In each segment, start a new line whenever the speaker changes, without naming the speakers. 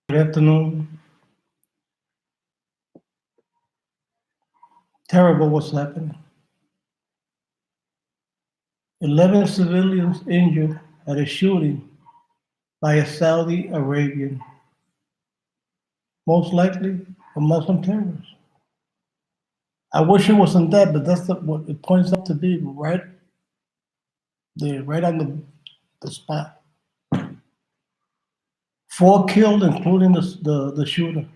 Good afternoon. Terrible what's happening. 11 civilians injured at a shooting by a Saudi Arabian, most likely a Muslim terrorist. I wish it wasn't that, but that's what it points out to be right there, right on the spot. 4 killed, including the shooter.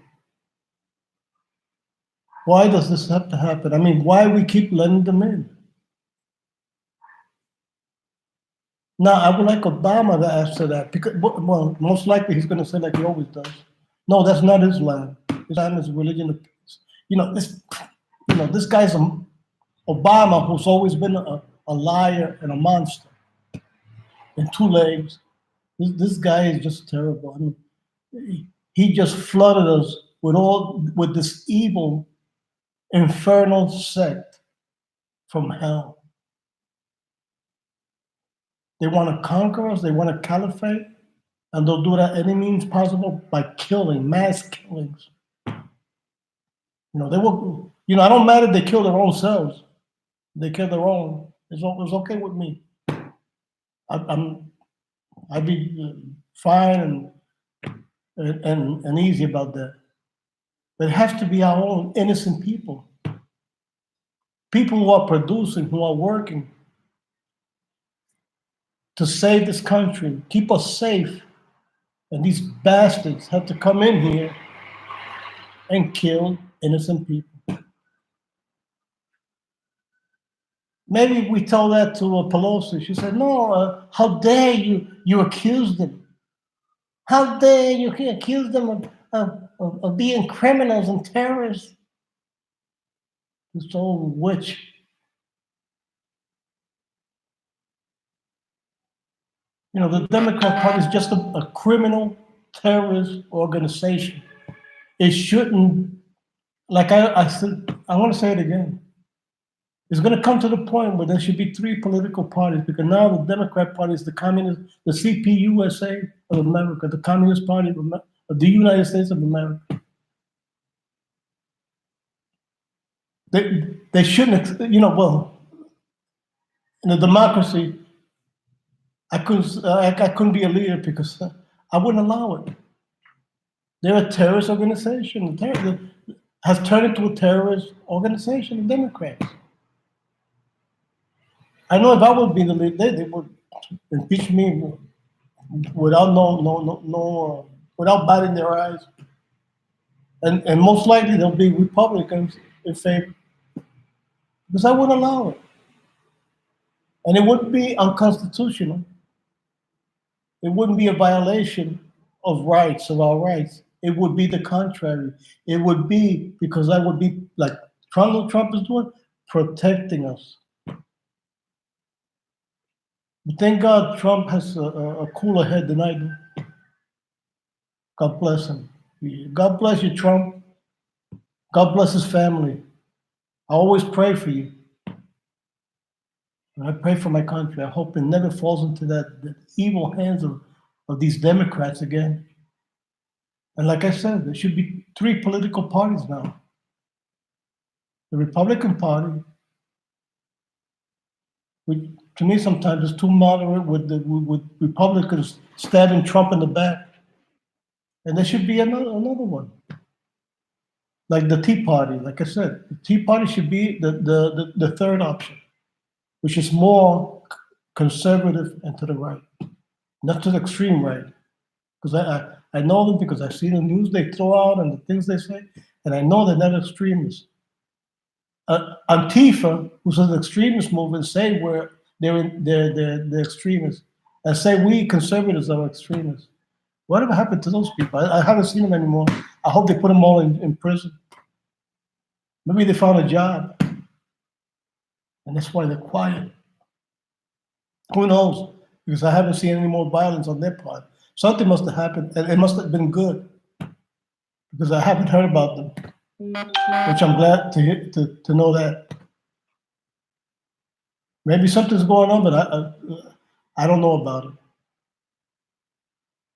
Why does this have to happen? I mean, why we keep letting them in? Now, I would like Obama to answer that because, well, most likely he's going to say like he always does. No, that's not Islam. Islam is a religion of peace. This guy's Obama, who's always been a liar and a monster in 2 legs. This guy is just terrible. I mean, he just flooded us with this evil, infernal sect from hell. They want to conquer us. They want a caliphate, and they'll do that any means possible by killing, mass killings. They will. I don't matter if they kill their own selves. They kill their own. It's okay with me. I'd be fine and easy about that. But it has to be our own innocent people. People who are producing, who are working to save this country, keep us safe. And these bastards have to come in here and kill innocent people. Maybe we told that to Pelosi. She said, no, how dare you accuse them? How dare you accuse them of being criminals and terrorists? This old witch. The Democrat Party is just a criminal terrorist organization. It shouldn't, like I said, I want to say it again. It's going to come to the point where there should be 3 political parties because now the Democrat Party is the communist, the CPUSA of America, the Communist Party of the United States of America. They shouldn't, well, in a democracy, I couldn't be a leader because I wouldn't allow it. They're a terrorist organization. Has turned into a terrorist organization, the Democrats. I know if I would be the leader, they would impeach me without without batting their eyes. And most likely there'll be Republicans in favor. Because I wouldn't allow it. And it wouldn't be unconstitutional. It wouldn't be a violation of our rights. It would be the contrary. It would be because that would be like Trump is doing, protecting us. But thank God Trump has a cooler head than I do. God bless him. God bless you, Trump. God bless his family. I always pray for you. And I pray for my country. I hope it never falls into the evil hands of these Democrats again. And like I said, there should be 3 political parties now. The Republican Party, which to me sometimes is too moderate with Republicans stabbing Trump in the back. And there should be another one. Like the Tea Party, like I said, the Tea Party should be the third option, which is more conservative and to the right, not to the extreme right. Because I know them because I see the news they throw out and the things they say, and I know they're not extremists. Antifa, who's an extremist movement, say they're extremists, and say we conservatives are extremists. Whatever happened to those people? I haven't seen them anymore. I hope they put them all in prison. Maybe they found a job, and that's why they're quiet. Who knows? Because I haven't seen any more violence on their part. Something must have happened, and it must have been good, because I haven't heard about them, which I'm glad to know that. Maybe something's going on, but I don't know about it.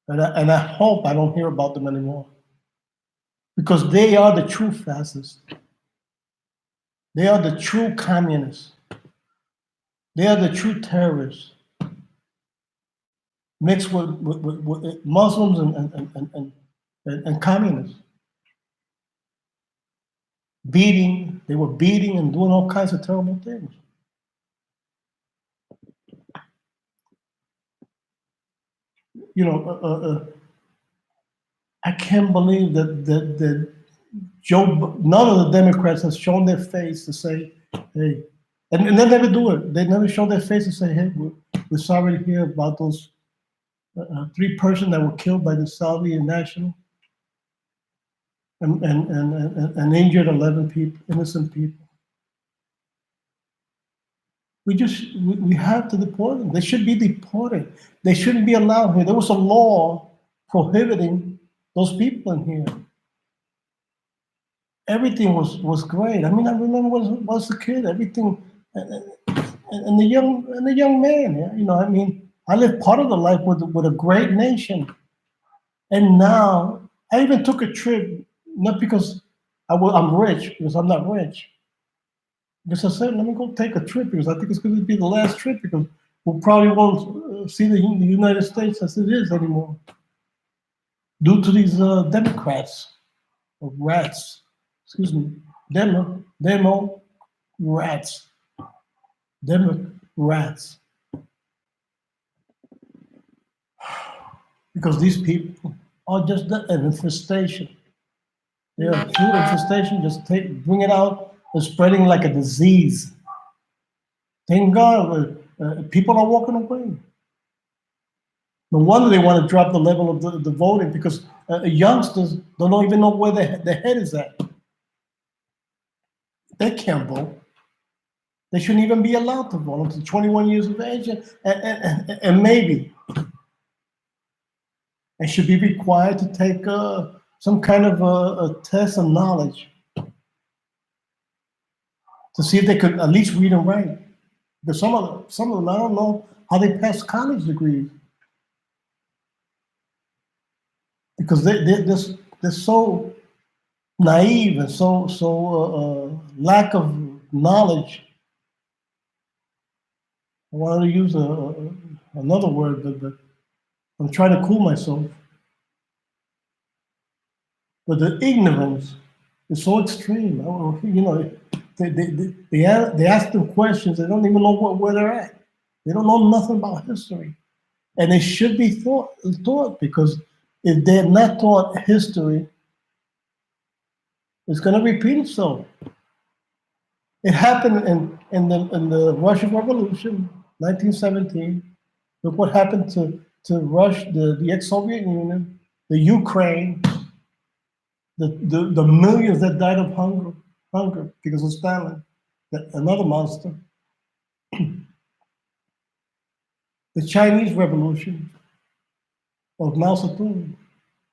And I hope I don't hear about them anymore, because they are the true fascists. They are the true communists. They are the true terrorists, mixed with Muslims and communists. They were beating and doing all kinds of terrible things. You know, I can't believe that none of the Democrats has shown their face to say, hey, and they never do it. They never show their face to say, hey, we're sorry to hear about those 3 persons that were killed by the Saudi national and injured 11 people, innocent people. We have to deport them. They should be deported. They shouldn't be allowed here. There was a law prohibiting those people in here. Everything was great. I mean, I remember was a kid. Everything, and the young man. Yeah, you know, I mean, I lived part of the life with a great nation, and now I even took a trip, not because I'm rich, because I'm not rich. Because I said, let me go take a trip, because I think it's going to be the last trip, because we probably won't see the United States as it is anymore, due to these Democrats or rats. Excuse me, demo rats, rats. Because these people are just an infestation. They're a true infestation. Just bring it out and spreading like a disease. Thank God, people are walking away. No wonder they want to drop the level of the voting, because youngsters don't even know where their head is at. They can't vote. They shouldn't even be allowed to vote until 21 years of age, and maybe, and should be required to take some kind of a test of knowledge to see if they could at least read and write. Because some of them, I don't know how they pass college degrees, because they're so naive and so lack of knowledge. I wanted to use another word, but I'm trying to cool myself. But the ignorance is so extreme. You know, they ask them questions. They don't even know where they're at. They don't know nothing about history, and they should be taught, because if they're not taught history, it's going to repeat itself. It happened in the Russian Revolution, 1917. Look what happened to Russia, the ex-Soviet Union, the Ukraine, the millions that died of hunger because of Stalin, another monster. The Chinese Revolution of Mao Zedong,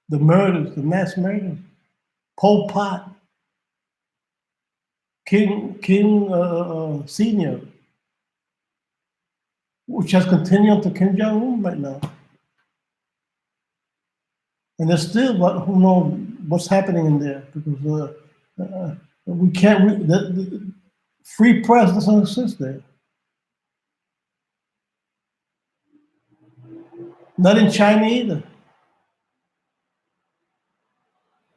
the murders, the mass murders, Pol Pot, King Senior, which has continued to Kim Jong Un right now. And there's still, who knows what's happening in there, because we can't, the free press doesn't exist there. Not in China either.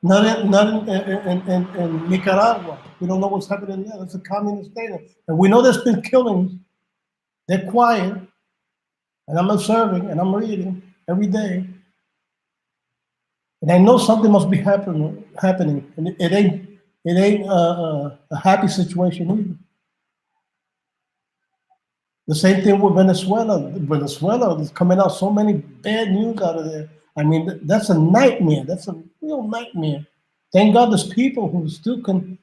Not in Nicaragua. We don't know what's happening there. It's a communist state. And we know there's been killings. They're quiet. And I'm observing and I'm reading every day. And I know something must be happening. And it ain't a happy situation either. The same thing with Venezuela. Venezuela is coming out so many bad news out of there. I mean, that's a nightmare. That's a real nightmare. Thank God there's people who still can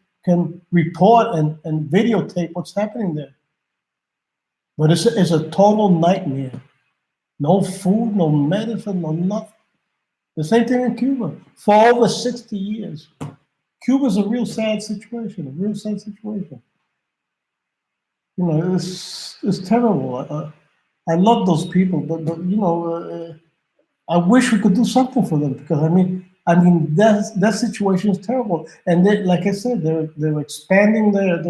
report and videotape what's happening there. But it's a total nightmare. No food, no medicine, no nothing. The same thing in Cuba. For over 60 years. Cuba's a real sad situation, a real sad situation. You know, it's terrible. I love those people, but you know, I wish we could do something for them because I mean that situation is terrible. And they, like I said, they're expanding their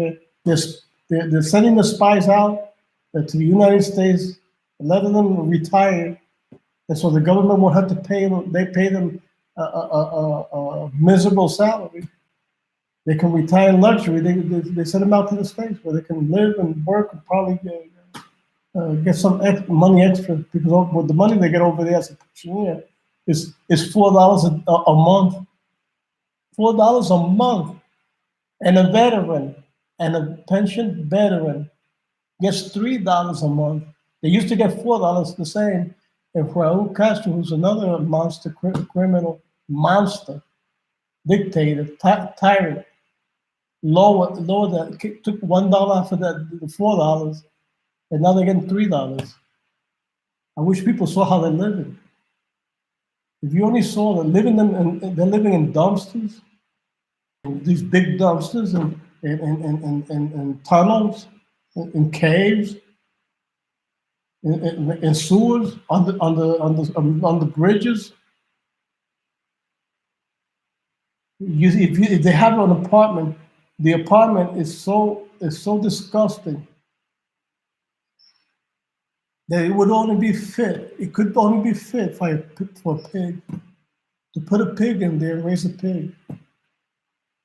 they're sending the spies out to the United States, letting them retire, and so the government won't have to pay them. They pay them a miserable salary. They can retire in luxury. They send them out to the states where they can live and work and probably get some money extra because with the money they get over there as a pensioner is $4 a month, $4 a month, and a veteran and a pension veteran gets $3 a month. They used to get $4 the same. And Raul Castro, who's another monster criminal, monster, dictator, tyrant, lower that took $1 off of that the $4, and now they're getting $3. I wish people saw how they're living. If you only saw them living in, they're living in dumpsters, these big dumpsters, and tunnels, in caves, in sewers, on the bridges. If they have an apartment, the apartment is so disgusting that it would only be fit. It could only be fit for a pig. To put a pig in there and raise a pig.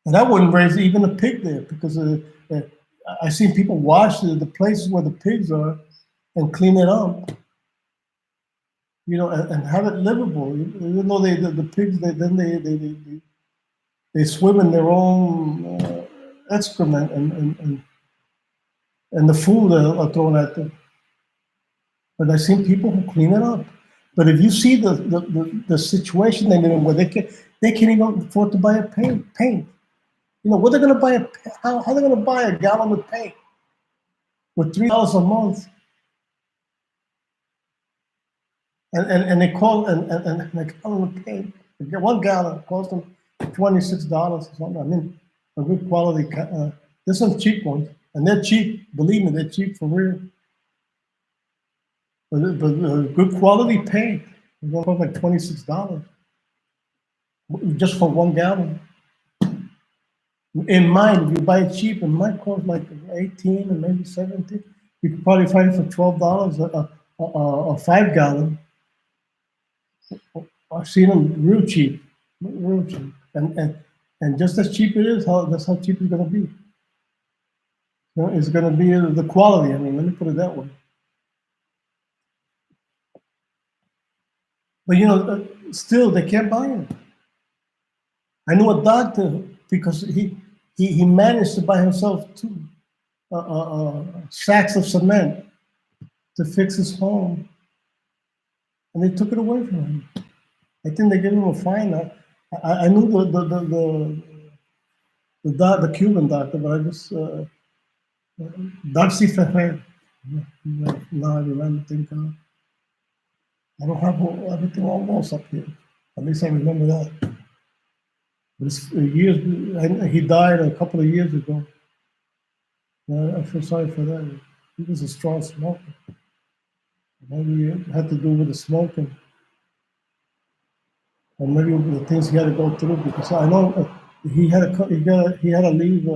And I wouldn't raise even a pig there because I've seen people wash the places where the pigs are and clean it up, and have it livable. Even though the pigs they swim in their own excrement and the food that are thrown at them. But I've seen people who clean it up. But if you see the situation they're in, where they can't even afford to buy a paint. What they're gonna buy how they're gonna buy a gallon of paint with $3 a month, and they call and a gallon of paint. 1 gallon costs them $26 or something. I mean, a good quality. There's some cheap ones, and they're cheap. Believe me, they're cheap for real. But good quality paint, it's gonna cost like $26 just for 1 gallon. In mine, if you buy it cheap, it might cost like 18 or maybe 17. You could probably find it for $12 a 5 gallon. I've seen them real cheap, and just as cheap it is, that's how cheap it's gonna be. It's gonna be the quality. I mean, let me put it that way. But still they can't buy it. I knew a doctor because he managed to buy himself 2 sacks of cement to fix his home, and they took it away from him. I think they gave him a fine. I knew the Cuban doctor, but I just Darcy Ferrer. Now I remember thinking. I don't have everything almost up here. At least I remember that. But it's years. He died a couple of years ago. I feel sorry for that. He was a strong smoker. Maybe it had to do with the smoking, and maybe the things he had to go through. Because I know he had to leave,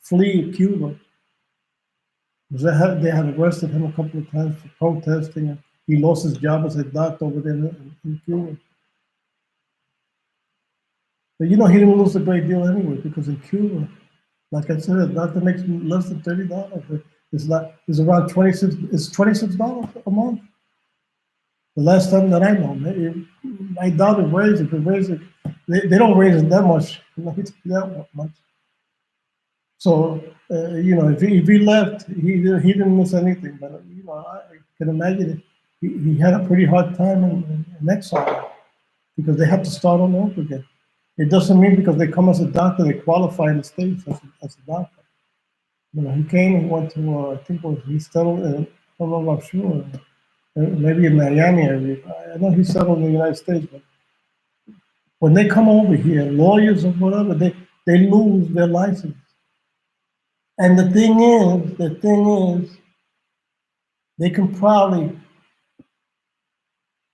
flee Cuba. Because they had arrested him a couple of times for protesting, and he lost his job as a doctor over there in Cuba. But he didn't lose a great deal anyway, because in Cuba, like I said, a doctor makes less than $30. It's around 26. It's $26 a month. The last time that I know, I doubt it raised it. They don't raise it that much. That much. So if he left, he didn't miss anything. But I can imagine it. He had a pretty hard time in exile because they have to start all over again. It doesn't mean because they come as a doctor, they qualify in the States as a doctor. He came and went to, I think he settled in, I'm not sure, maybe in Miami area. I know he settled in the United States, but when they come over here, lawyers or whatever, they lose their license. And the thing is, they can probably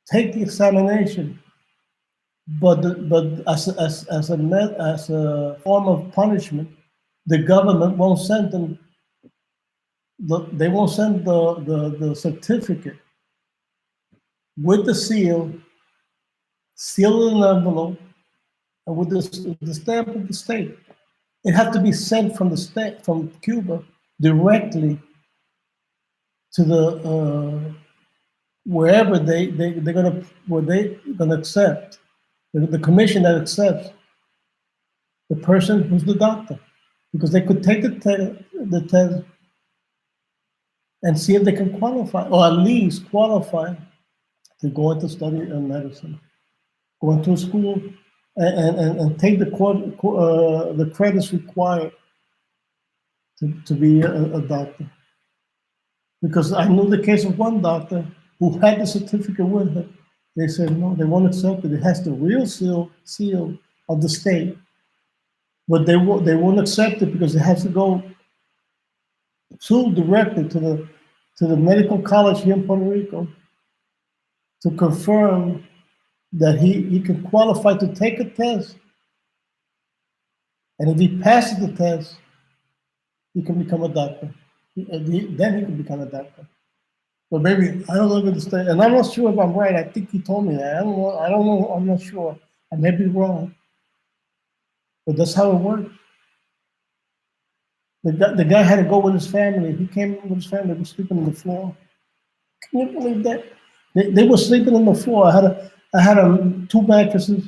take the examination, but as a form of punishment, the government won't send them. They won't send the certificate with the seal, sealed in an envelope, and with the stamp of the state. It had to be sent from the state, from Cuba, directly to the wherever they're gonna accept the commission that accepts the person who's the doctor, because they could take the test and see if they can qualify, or at least qualify to go into study in medicine, go into school and take the credits required to be a doctor. Because I knew the case of one doctor who had the certificate with her. They said, no, they won't accept it. It has the real seal of the state, but they won't accept it because it has to go directly to the medical college here in Puerto Rico to confirm that he can qualify to take a test. And if he passes the test, he can become a doctor. Then he can become a doctor. But maybe, I don't understand. And I'm not sure if I'm right. I think he told me that. I don't know. I'm not sure. I may be wrong. But that's how it works. The guy had to go with his family. He came with his family. They were sleeping on the floor. Can you believe that? They were sleeping on the floor. I had 2 mattresses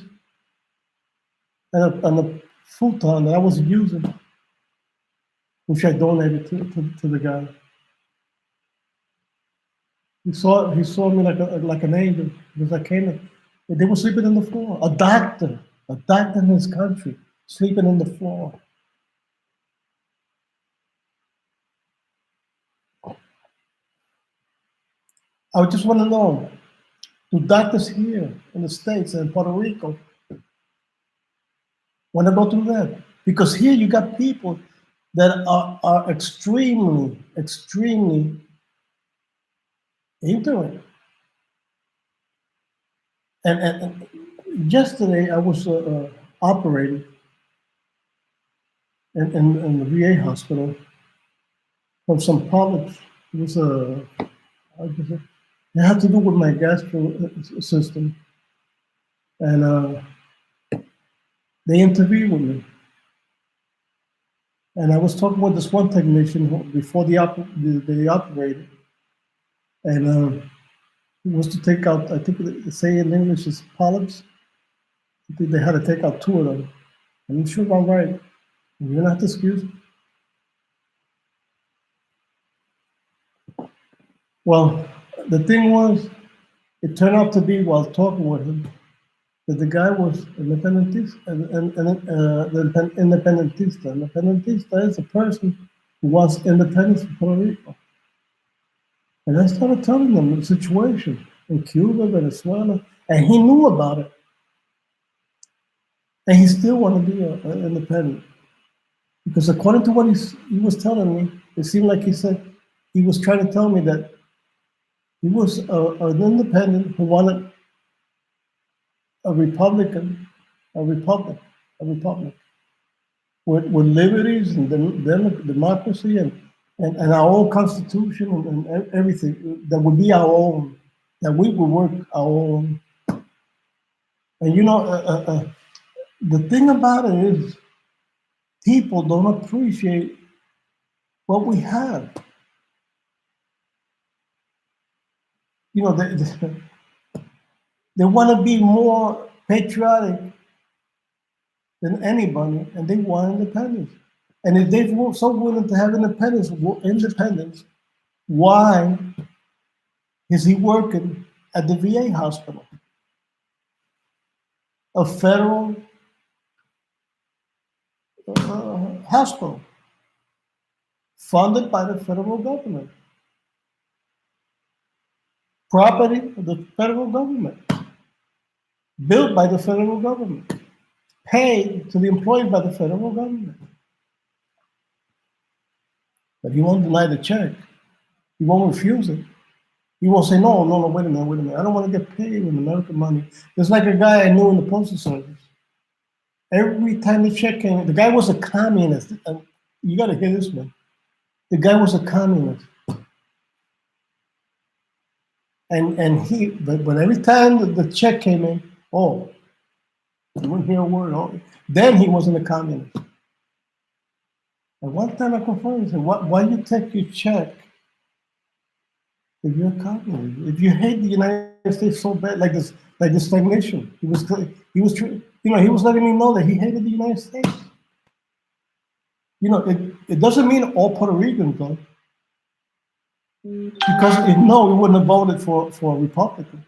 and a futon that I wasn't using, which I donated to the guy. He saw me like an angel because I came in. They were sleeping on the floor. A doctor in this country, sleeping on the floor. I just want to know, do doctors here in the States and Puerto Rico want to go through that? Because here you got people that are extremely ignorant. And yesterday I was operating in the VA hospital from some polyps. It was it had to do with my gastro system, and they interviewed with me. And I was talking with this one technician before they operated, and it was to take out, I think they say in English is polyps. I think they had to take out 2 of them. I'm sure if I'm right. You're gonna have to excuse me. Well, the thing was, it turned out to be while talking with him that the guy was independentista. Independentista is a person who wants independence from Puerto Rico. And I started telling him the situation in Cuba, Venezuela, and he knew about it. And he still wanted to be independent. Because according to what he was telling me, it seemed like he said, he was trying to tell me that he was an independent who wanted a republic with liberties and democracy and our own constitution and everything that would be our own, that we would work our own. And you know, the thing about it is people don't appreciate what we have. You know, they want to be more patriotic than anybody, and they want independence. And if they're so willing to have independence, why is he working at the VA hospital? A federal hospital funded by the federal government, property of the federal government, built by the federal government, paid to the employees by the federal government. But he won't deny the check. He won't refuse it. He won't say, no, no, no, wait a minute, wait a minute. I don't want to get paid with American money. It's like a guy I knew in the Postal Service. Every time the check came, the guy was a communist. And you got to hear this one. The guy was a communist. But every time the check came in, oh, you wouldn't hear a word. Oh, then he wasn't a communist. And one time I confronted him, I said, why you take your check if you're a communist? If you hate the United States so bad, like this stagnation, he was letting me know that he hated the United States. It doesn't mean all Puerto Ricans, though. Because he wouldn't have voted for a Republican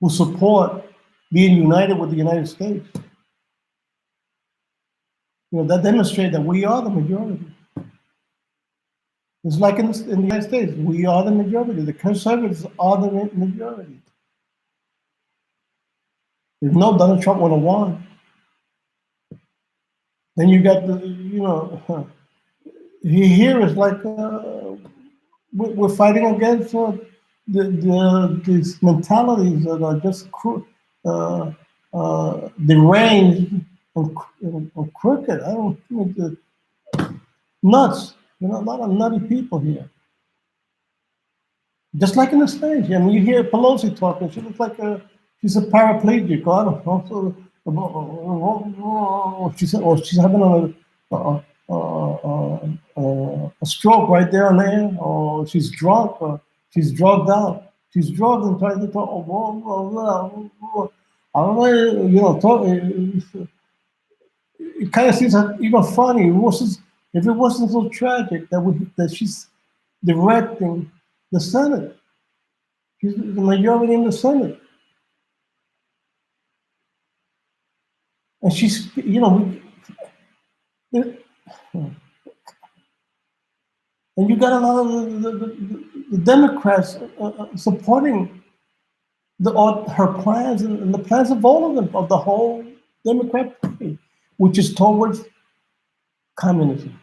who support being united with the United States. That demonstrates that we are the majority. It's like in the United States, we are the majority. The conservatives are the majority. If no, Donald Trump would have won. Then you got here is like we're fighting against these mentalities that are just deranged and crooked. I don't think nuts. A lot of nutty people here. Just like in the States. I mean, you hear Pelosi talking. She looks like she's a paraplegic. I don't know. She's having a stroke right there and there, or she's drunk, or she's drugged out. She's drugged and trying to talk. I don't know. Talk. It kind of seems even funny. If it wasn't so tragic that she's directing the Senate, she's the majority in the Senate, and she's and you got a lot of the Democrats supporting her plans and the plans of all of them, of the whole Democrat Party, which is towards communism.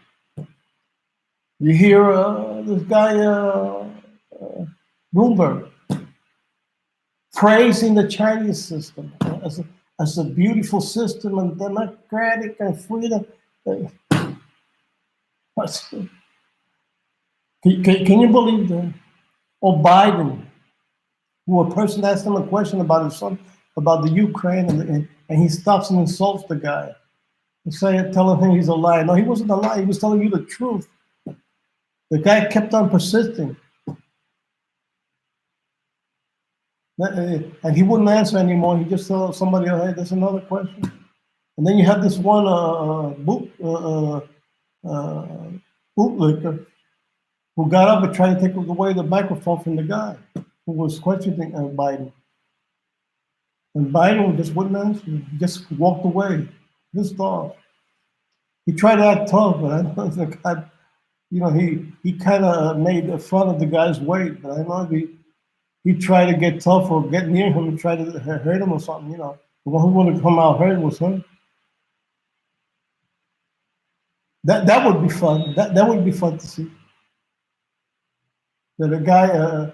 You hear this guy Bloomberg praising the Chinese system as a beautiful system and democratic and freedom. Can you believe that? Or Biden, who a person asked him a question about his son, about the Ukraine, and he stops and insults the guy, telling him he's a liar. No, he wasn't a liar. He was telling you the truth. The guy kept on persisting. And he wouldn't answer anymore. He just told somebody, hey, there's another question. And then you have this one bootlicker who got up and tried to take away the microphone from the guy who was questioning Biden. And Biden just wouldn't answer. He just walked away, pissed off. He tried to act tough, but I don't know the guy, he kind of made fun of the guy's weight, but I know he tried to get tough or get near him and try to hurt him or something, The one who wanted to come out hurt was him. That would be fun. That would be fun to see. That a guy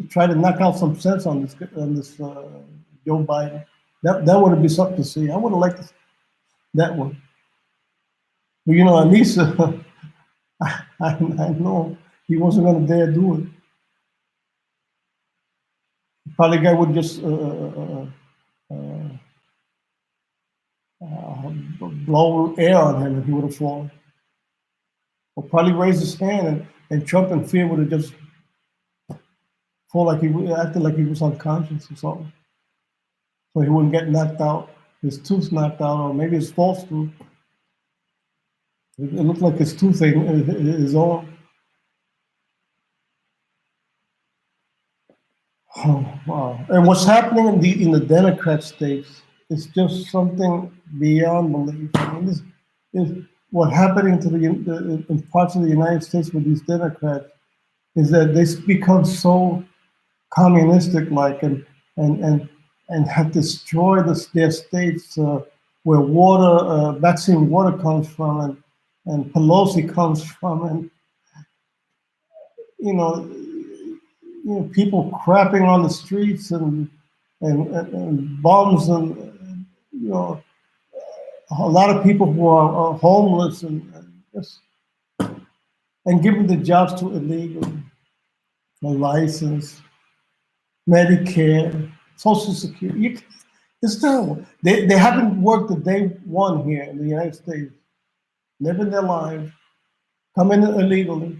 tried to knock out some sense on this Joe Biden. That would be something to see. I would have liked that one. But at least I know he wasn't going to dare do it. Probably guy would just blow air on him and he would have fallen. Or probably raise his hand and Trump in fear would have just acted like he was unconscious or something. So he wouldn't get knocked out, his tooth knocked out, or maybe his false tooth. It looked like his tooth is on. Oh, wow. And what's happening in the Democrat states is just something beyond belief. I mean, this is what's happening in parts of the United States with these Democrats is that they become so communistic-like and have destroyed their states where vaccine water comes from and Pelosi comes from, and people crapping on the streets and bombs and a lot of people who are homeless and giving the jobs to illegal, no license, Medicare, Social Security. It's terrible. They haven't worked a day one here in the United States, living their lives, coming in illegally,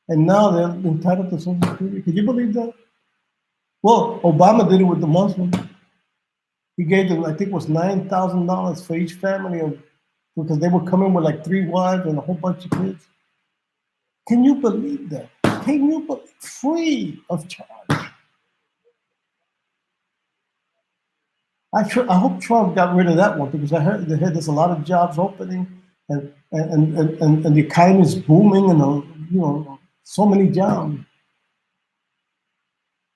and now they're entitled to Social Security. Can you believe that? Well, Obama did it with the Muslims. He gave them, I think it was $9,000 for each family because they would come in with like 3 wives and a whole bunch of kids. Can you believe that? Can you believe free of charge? I hope Trump got rid of that one because I heard there's a lot of jobs opening and the economy is booming and so many jobs.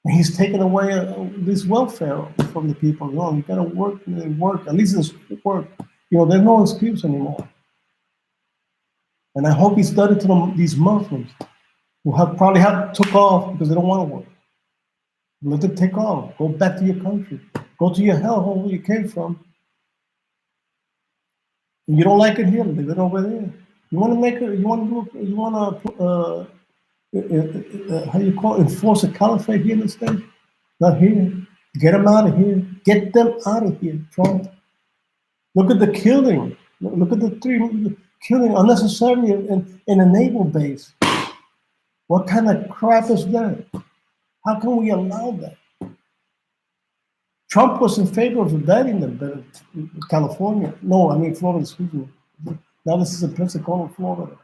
And he's taking away this welfare from the people. You got to work. At least it's work. There's no excuse anymore. And I hope he's done it to these Muslims who probably took off because they don't want to work. Let them take off. Go back to your country. Go to your hellhole where you came from. And you don't like it here, leave it over there. You want to make it. You want to how you call it? Enforce a caliphate here in the States? Not here. Get them out of here. Get them out of here, Trump. Look at the killing. Look at the 3 killing unnecessarily in a naval base. What kind of crap is that? How can we allow that? Trump was in favor of abandoning them, but California. No, I mean Florida, excuse me. Now this is in Pensacola, Florida.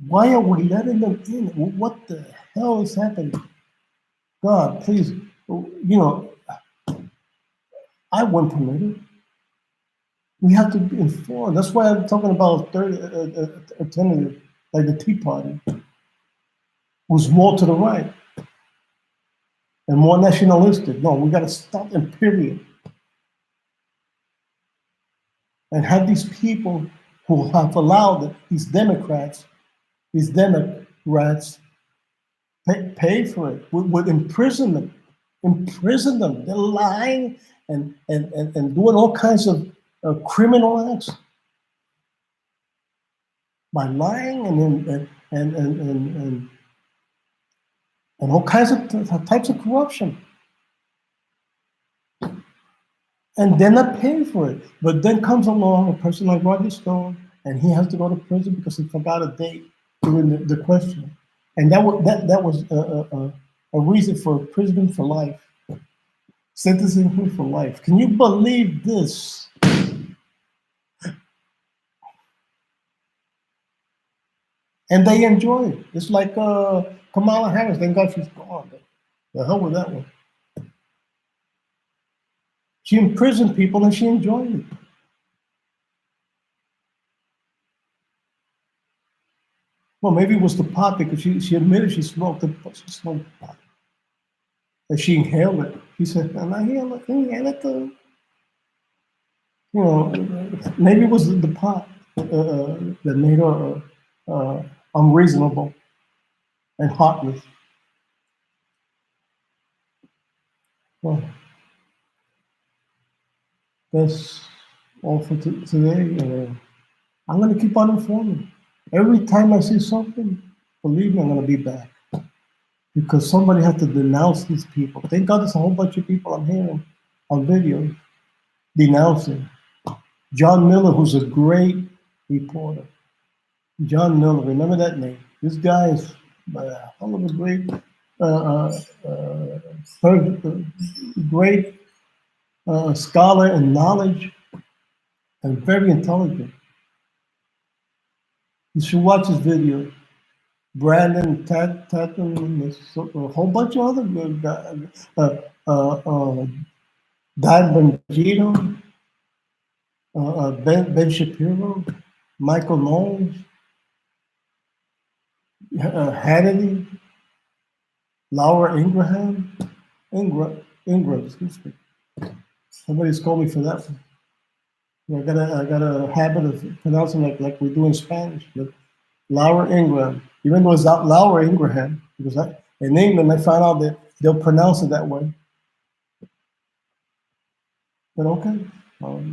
Why are we letting them in? What the hell is happening? God, please, I wouldn't permit it. We have to be informed. That's why I'm talking about alternative, like the Tea Party, who's more to the right and more nationalistic. No, we got to stop them, period. And have these people who have allowed these Democrats pay for it with imprisonment. Imprison them. They're lying and doing all kinds of criminal acts by lying and all kinds of types of corruption. And they're not paying for it. But then comes along a person like Roger Stone, and he has to go to prison because he forgot a date during the question. And that was a reason for imprisonment for life. Sentencing him for life. Can you believe this? And they enjoy it. It's like Kamala Harris. Thank God she's gone. The hell with that one. She imprisoned people and she enjoyed it. Well, maybe it was the pot because she admitted she smoked pot. And she inhaled it. She said, and I inhaled it too. Maybe it was the pot that made her unreasonable and heartless. Well, that's all for today. I'm going to keep on informing. Every time I see something, believe me, I'm going to be back. Because somebody has to denounce these people. Thank God there's a whole bunch of people I'm hearing on video denouncing. John Miller, who's a great reporter. John Miller, remember that name. This guy is a hell of a great scholar and knowledge and very intelligent. You should watch his video. Brandon Tatman, a whole bunch of other good guys. Dan Bongino, Ben Shapiro, Michael Knowles, Hannity, Laura Ingraham, excuse me. Somebody's called me for that one. I got a habit of pronouncing like we do in Spanish. But Laura Ingraham, even though it's not Laura Ingraham, because In England, I found out that they'll pronounce it that way. But okay,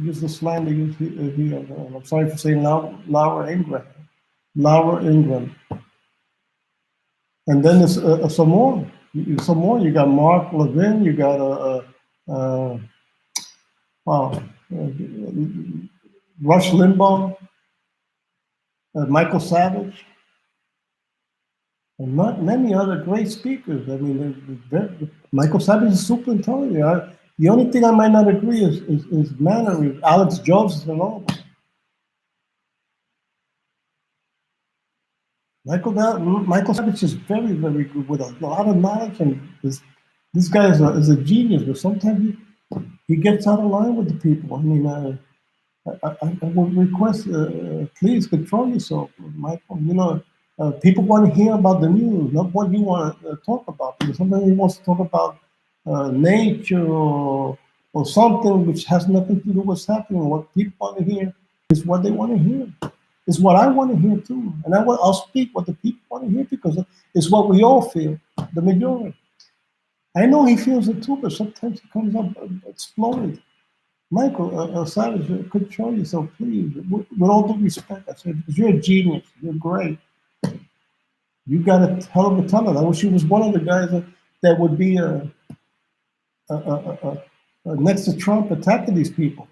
use the slang they use here. I'm sorry for saying Laura Ingram. Laura Ingram. And then there's some more. Some more. You got Mark Levin. You got wow, Rush Limbaugh, Michael Savage, and not many other great speakers. I mean, Michael Savage is super intelligent. The only thing I might not agree is manner. Alex Jones and all. Michael Savage is very, very good with a lot of knowledge, and this guy is a genius. But sometimes he gets out of line with the people. I mean, I would request, please control yourself, Michael. You know, people want to hear about the news, not what you want to talk about. Because sometimes he wants to talk about nature or something which has nothing to do with what's happening. What people want to hear is what they want to hear. It's what I want to hear too, and I'll speak what the people want to hear because it's what we all feel, the majority. I know he feels it too, but sometimes it comes up exploded. Michael, Savage, control yourself, please. With all due respect, I said, because you're a genius, you're great. You got a hell of a talent. I wish you was one of the guys that would be next to Trump attacking these people,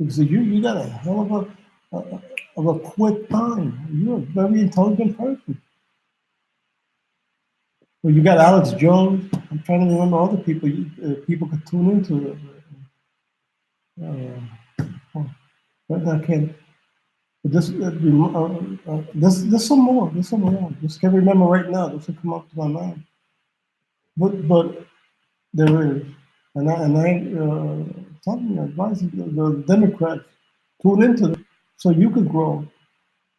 because you got a hell of a quick mind. You're a very intelligent person. Well, you got Alex Jones. I'm trying to remember other people people could tune into. But I can't. This, there's some more. There's some more. Just can't remember right now. This will come up to my mind. But there is, and I telling you, advising the Democrats tune into it so you could grow.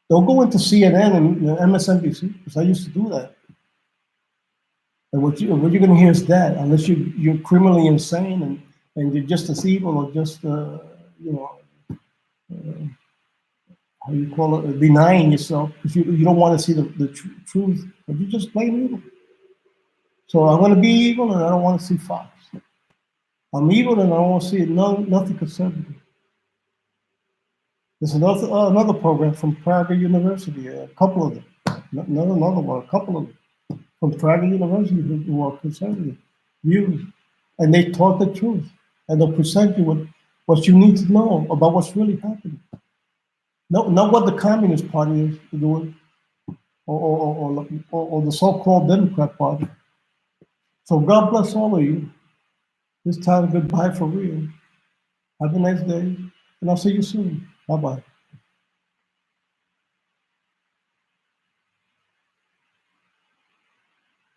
Don't go into CNN and MSNBC because I used to do that. And what you're going to hear is that, unless you're criminally insane and you're just as evil or just you know how you call it, denying yourself because you don't want to see the truth, but you just plain evil. So I want to be evil and I don't want to see Fox. I'm evil and I don't want to see nothing conservative. There's another program from Prager University, a couple of them, not another one, a couple of them from Prager University who are conservative views, and they taught the truth, and they'll present you with what you need to know about what's really happening. No, not what the Communist Party is doing, or the so-called Democrat Party. So God bless all of you. This time, goodbye for real. Have a nice day, and I'll see you soon. Bye-bye.